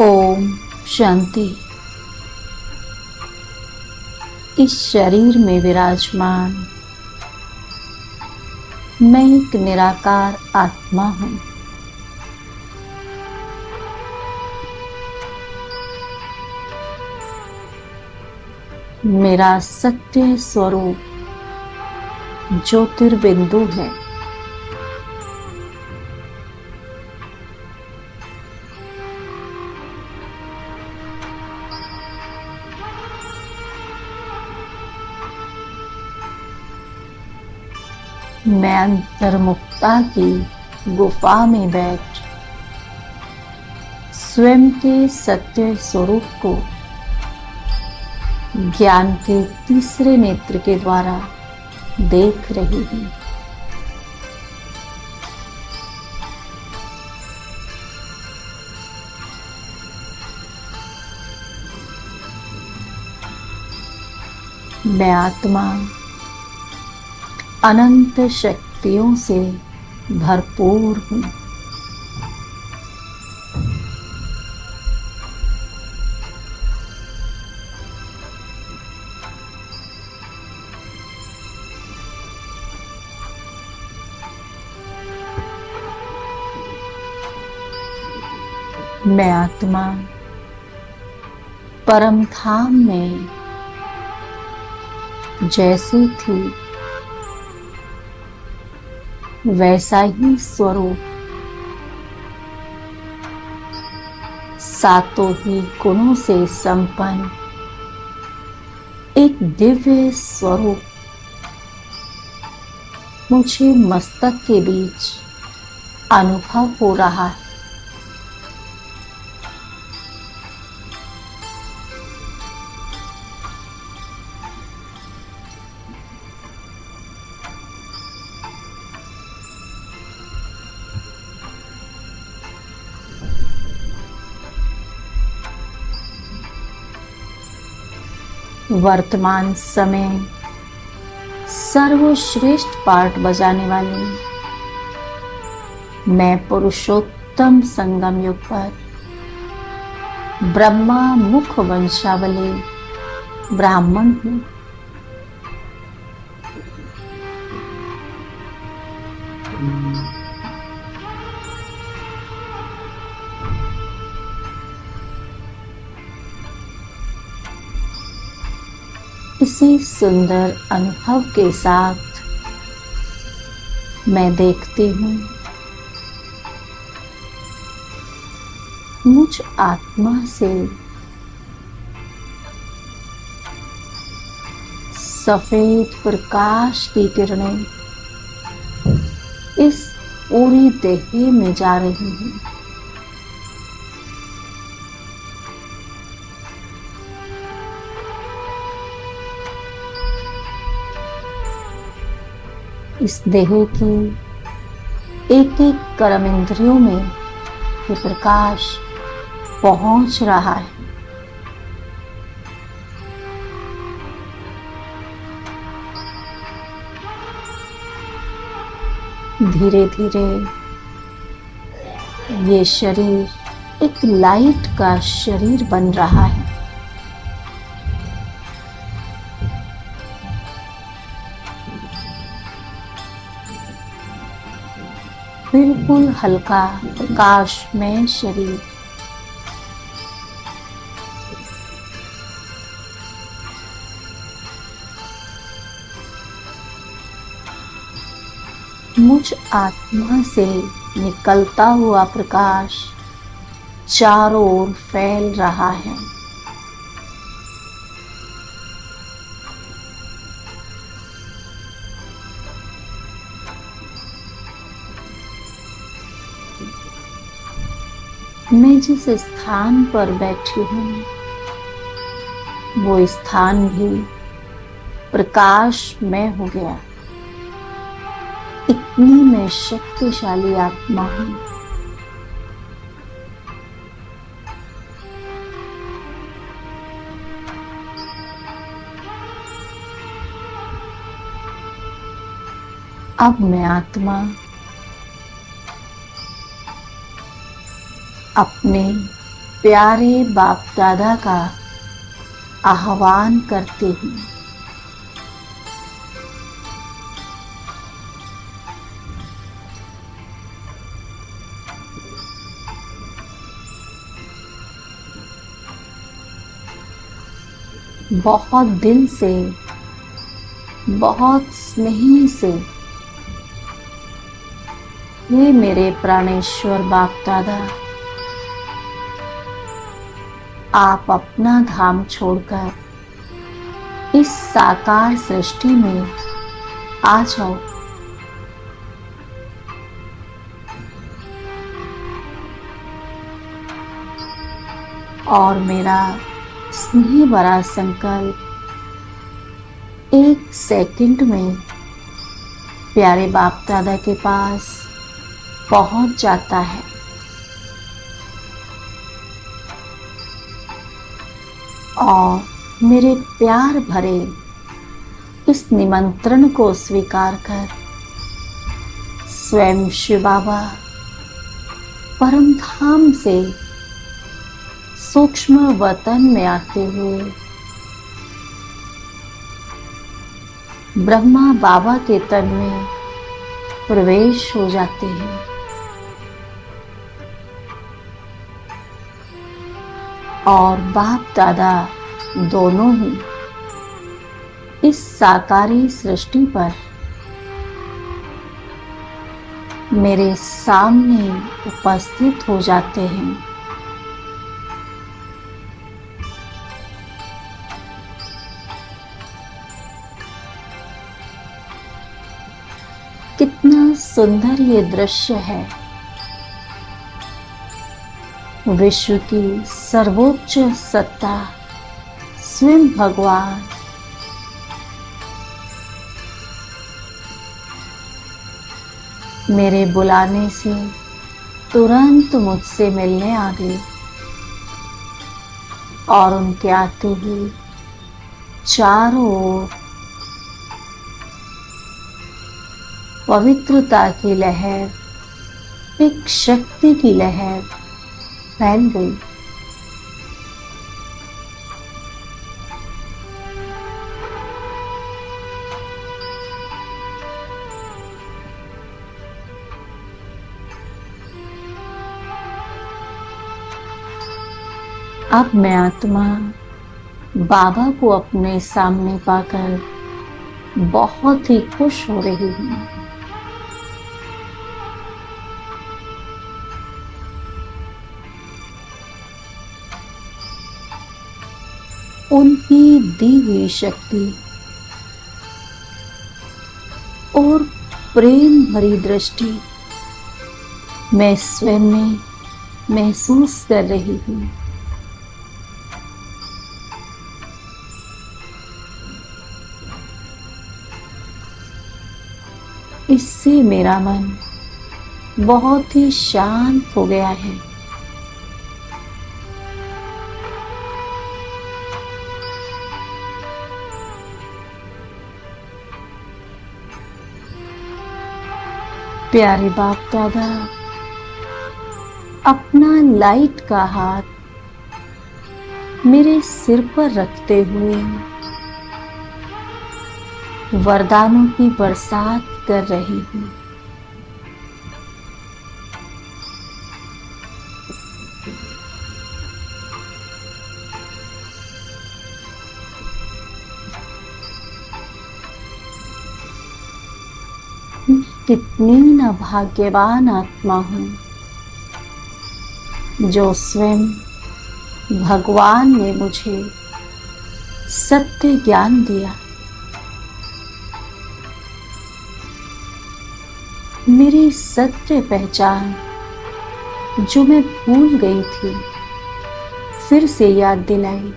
ओम शांति। इस शरीर में विराजमान मैं एक निराकार आत्मा हूँ। मेरा सत्य स्वरूप ज्योतिर्बिंदु है। मैं अंतर्मुक्ता की गुफा में बैठ स्वयं के सत्य स्वरूप को ज्ञान के तीसरे नेत्र के द्वारा देख रही हूँ। मैं आत्मा अनंत शक्तियों से भरपूर हूँ। मैं आत्मा परम धाम में जैसी थी वैसा ही स्वरूप सातों ही गुणों से संपन्न एक दिव्य स्वरूप मुझे मस्तक के बीच अनुभव हो रहा है। वर्तमान समय सर्वश्रेष्ठ पाठ बजाने वाले मैं पुरुषोत्तम संगम युग पर ब्रह्मा मुख वंशावली ब्राह्मण हूँ। इसी सुंदर अनुभव के साथ मैं देखती हूँ मुझ आत्मा से सफेद प्रकाश की किरणें इस पूरी देह में जा रही हैं। इस देह की एक एक कर्म इंद्रियों में ये प्रकाश पहुंच रहा है। धीरे धीरे ये शरीर एक लाइट का शरीर बन रहा है। बिल्कुल हल्का प्रकाशमय शरीर। मुझ आत्मा से निकलता हुआ प्रकाश चारों ओर फैल रहा है। मैं जिस स्थान पर बैठी हूँ वो स्थान भी प्रकाशमय हो गया। इतनी मैं शक्तिशाली आत्मा हूँ। अब मैं आत्मा अपने प्यारे बाप दादा का आह्वान करती हूँ। बहुत दिल से, बहुत स्नेह से हे मेरे प्राणेश्वर बाप दादा, आप अपना धाम छोड़कर इस साकार सृष्टि में आ जाओ। और मेरा स्नेह भरा संकल्प 1 सेकंड में प्यारे बाप दादा के पास पहुंच जाता है। और मेरे प्यार भरे इस निमंत्रण को स्वीकार कर स्वयं शिव बाबा परम धाम से सूक्ष्म वतन में आते हुए ब्रह्मा बाबा के तन में प्रवेश हो जाते हैं। और बाप दादा दोनों ही इस साकारी सृष्टि पर मेरे सामने उपस्थित हो जाते हैं। कितना सुंदर ये दृश्य है। विश्व की सर्वोच्च सत्ता स्वयं भगवान मेरे बुलाने से तुरंत मुझसे मिलने आ गए। और उनके आते ही चारों ओर पवित्रता की लहर, एक शक्ति की लहर फैल गई। अब मैं आत्मा बाबा को अपने सामने पाकर बहुत ही खुश हो रही हूँ। उनकी दी हुई शक्ति और प्रेम भरी दृष्टि मैं स्वयं में महसूस कर रही हूँ। इससे मेरा मन बहुत ही शांत हो गया है। प्यारे बाप दादा अपना लाइट का हाथ मेरे सिर पर रखते हुए वरदानों की बरसात कर रही हूँ। कितनी न भाग्यवान आत्मा हूँ जो स्वयं भगवान ने मुझे सत्य ज्ञान दिया। मेरी सत्य पहचान जो मैं भूल गई थी फिर से याद दिलाई,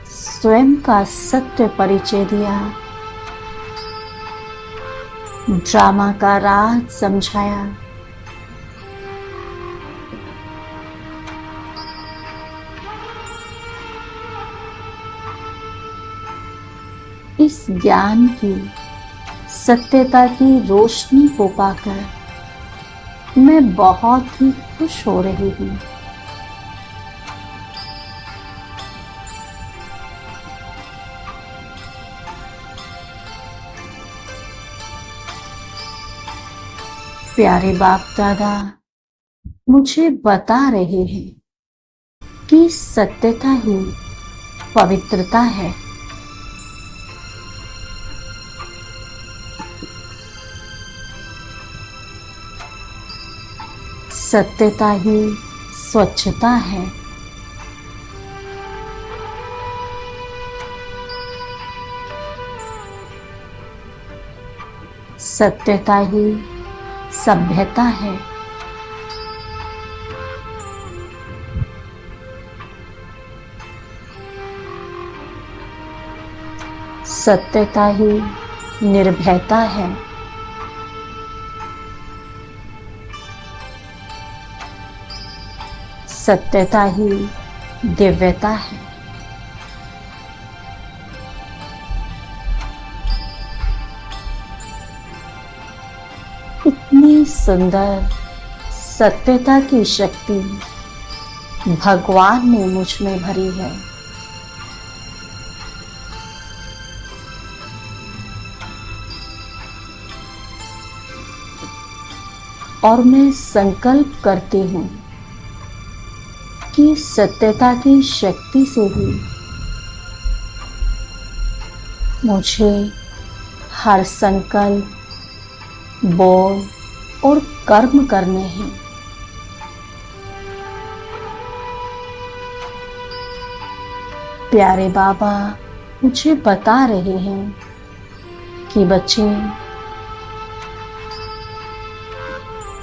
स्वयं का सत्य परिचय दिया, ड्रामा का राज समझाया। इस ज्ञान की सत्यता की रोशनी को पाकर मैं बहुत ही खुश हो रही हूँ। प्यारे बाप दादा मुझे बता रहे हैं कि सत्यता ही पवित्रता है। सत्यता ही स्वच्छता है। सत्यता ही सभ्यता है। सत्यता ही निर्भयता है। सत्यता ही दिव्यता है। इतनी सुंदर सत्यता की शक्ति भगवान ने मुझ में भरी है। और मैं संकल्प करती हूँ कि सत्यता की शक्ति से ही मुझे हर संकल्प, बोल और कर्म करने हैं। प्यारे बाबा मुझे बता रहे हैं कि बच्चे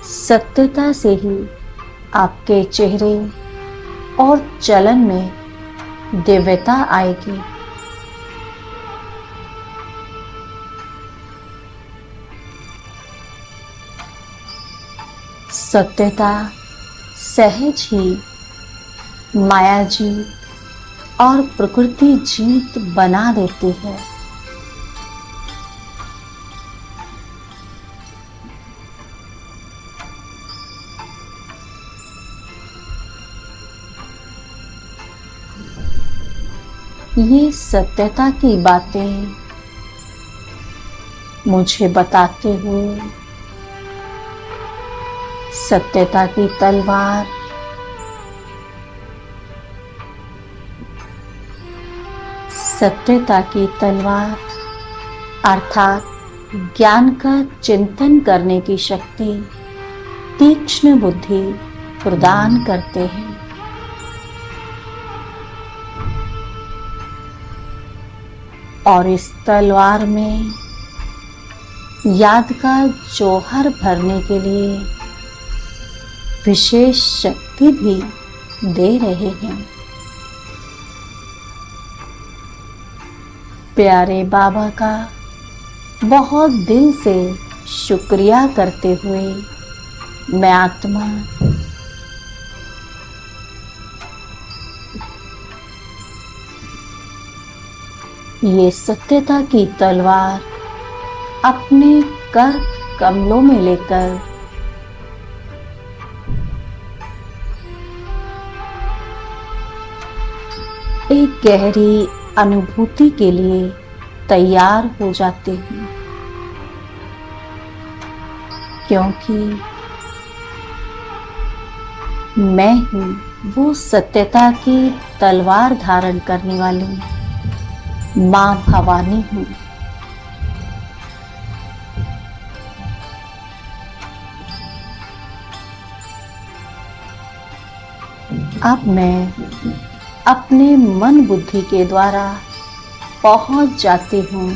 सत्यता से ही आपके चेहरे और चलन में दिव्यता आएगी। सत्यता सहज ही माया जीत और प्रकृति जीत बना देती है। ये सत्यता की बातें मुझे बताते हुए सत्यता की तलवार सत्यता की तलवार अर्थात ज्ञान का चिंतन करने की शक्ति, तीक्ष्ण बुद्धि प्रदान करते हैं। और इस तलवार में याद का जौहर भरने के लिए विशेष शक्ति भी दे रहे हैं। प्यारे बाबा का बहुत दिल से शुक्रिया करते हुए मैं आत्मा ये सत्यता की तलवार अपने कर कमलों में लेकर एक गहरी अनुभूति के लिए तैयार हो जाती हूँ, क्योंकि मैं ही वो सत्यता की तलवार धारण करने वाली माँ भवानी हूँ। अब मैं अपने मन बुद्धि के द्वारा पहुंच जाती हूँ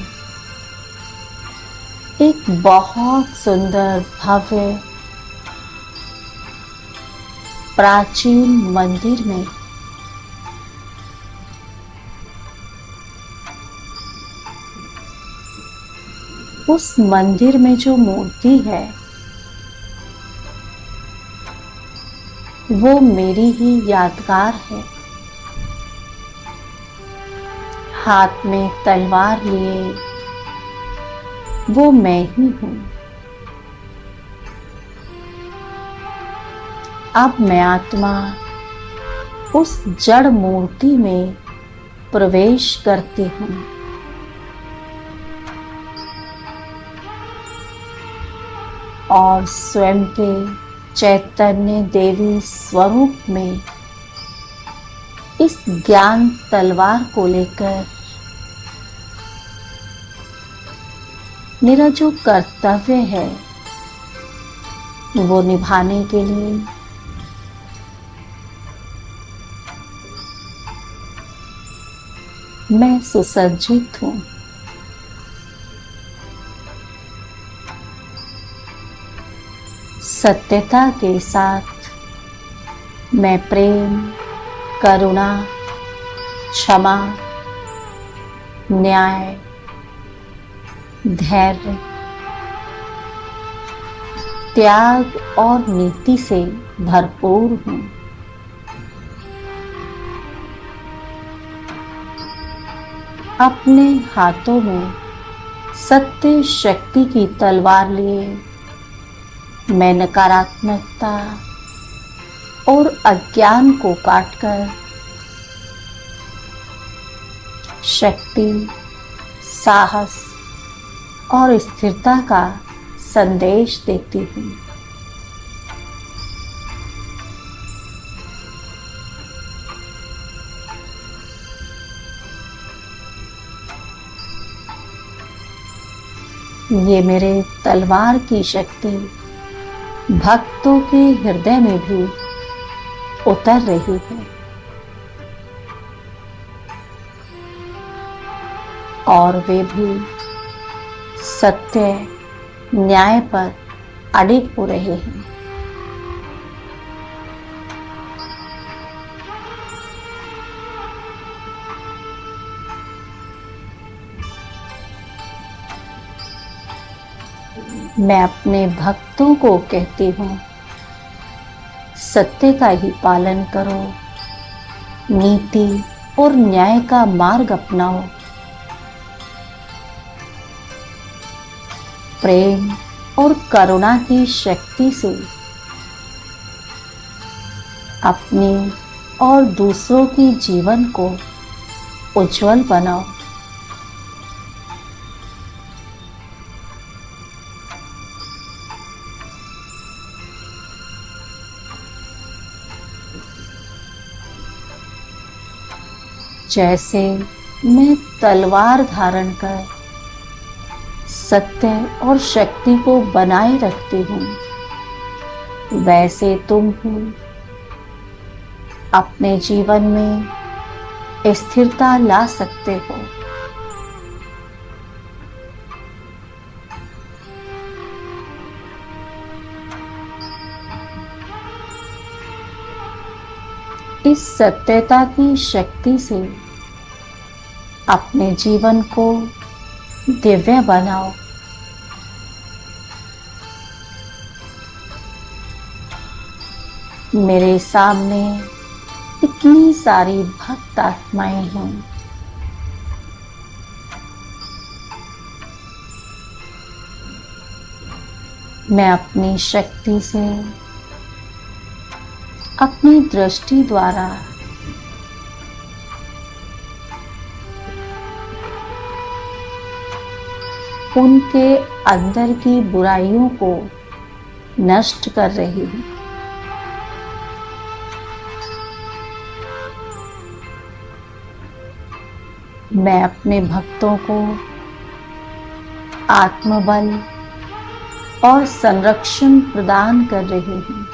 एक बहुत सुंदर भव्य प्राचीन मंदिर में। उस मंदिर में जो मूर्ति है वो मेरी ही यादगार है। हाथ में तलवार लिए वो मैं ही हूँ। अब मैं आत्मा उस जड़ मूर्ति में प्रवेश करती हूँ। और स्वयं के चैतन्य देवी स्वरूप में इस ज्ञान तलवार को लेकर मेरा जो कर्तव्य है वो निभाने के लिए मैं सुसज्जित हूँ। सत्यता के साथ मैं प्रेम, करुणा, क्षमा, न्याय, धैर्य, त्याग और नीति से भरपूर हूँ। अपने हाथों में सत्य शक्ति की तलवार लिए मैं नकारात्मकता और अज्ञान को काटकर शक्ति, साहस और स्थिरता का संदेश देती हूँ। ये मेरे तलवार की शक्ति भक्तों के हृदय में भी उतर रही है और वे भी सत्य, न्याय पर अडिग हो रहे हैं। मैं अपने भक्तों को कहती हूँ, सत्य का ही पालन करो, नीति और न्याय का मार्ग अपनाओ, प्रेम और करुणा की शक्ति से अपनी और दूसरों की जीवन को उज्जवल बनाओ। जैसे मैं तलवार धारण कर सत्य और शक्ति को बनाए रखती हूँ, वैसे तुम भी अपने जीवन में स्थिरता ला सकते हो। इस सत्यता की शक्ति से अपने जीवन को दिव्य बनाओ। मेरे सामने इतनी सारी भक्त आत्माएं हैं, मैं अपनी शक्ति से, अपनी दृष्टि द्वारा उनके अंदर की बुराइयों को नष्ट कर रही हूँ। मैं अपने भक्तों को आत्मबल और संरक्षण प्रदान कर रही हूँ।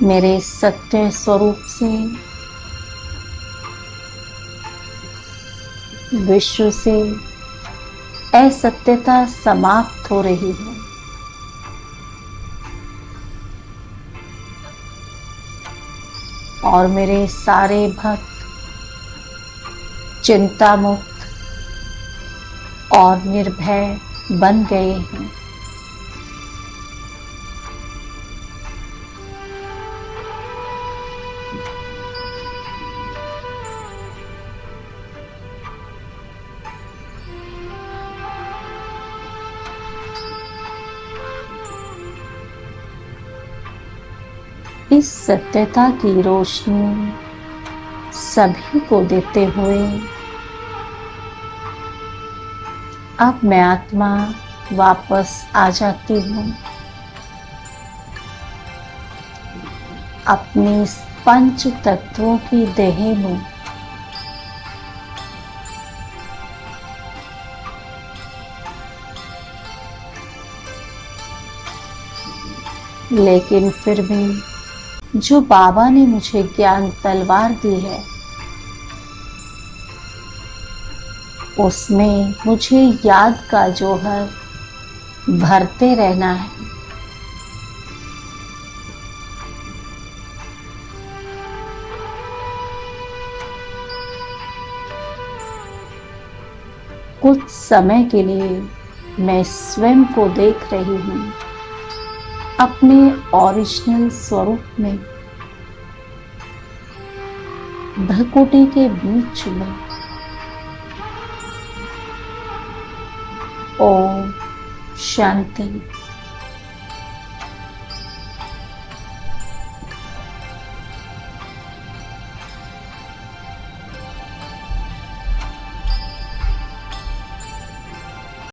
मेरे सत्य स्वरूप से विश्व से असत्यता समाप्त हो रही है। और मेरे सारे भक्त चिंता मुक्त और निर्भय बन गए हैं। इस सत्यता की रोशनी सभी को देते हुए अब मैं आत्मा वापस आ जाती हूँ अपनी इस पंच तत्वों की देह में। लेकिन फिर भी जो बाबा ने मुझे ज्ञान तलवार दी है, उसमें मुझे याद का जौहर भरते रहना है। कुछ समय के लिए मैं स्वयं को देख रही हूँ अपने ओरिजिनल स्वरूप में, भ्रकुटी के बीच में। ओम शांति।